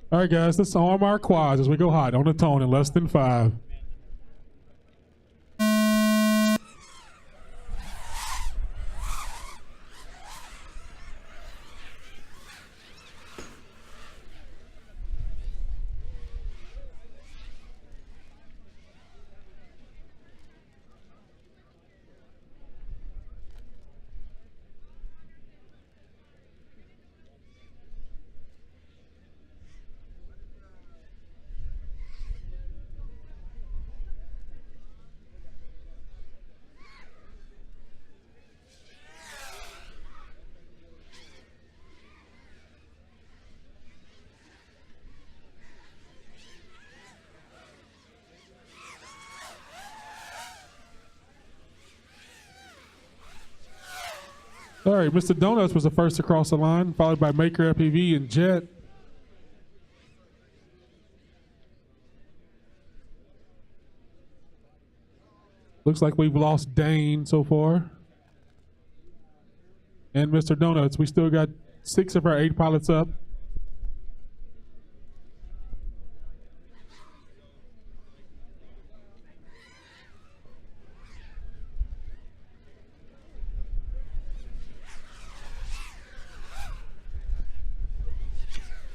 All right, guys, let's arm our quads as we go hot on the tone in less than 5. All right, Mr. Donuts was the first to cross the line, followed by Maker FPV and Jet. Looks like we've lost Dane so far. And Mr. Donuts, we still got 6 of our 8 pilots up.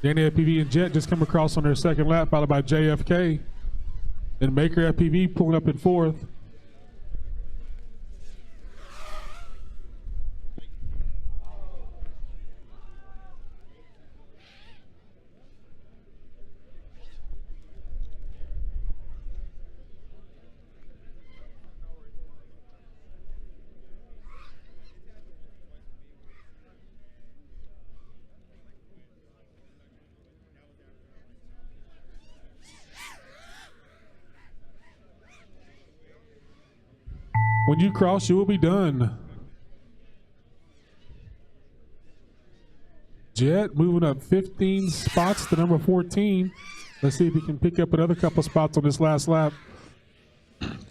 Danny FPV and Jet just come across on their second lap, followed by JFK. And Maker FPV pulling up in 4th. When you cross, you will be done. Jet moving up 15 spots to number 14. Let's see if he can pick up another couple spots on this last lap.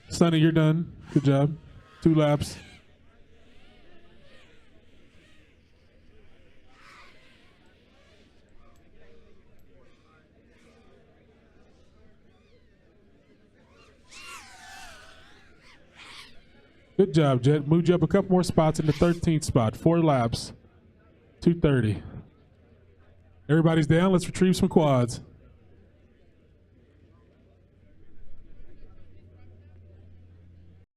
Sonny, you're done. Good job. 2 laps. Good job, Jet. Moved you up a couple more spots in the 13th spot. 4 laps. 2:30. Everybody's down. Let's retrieve some quads.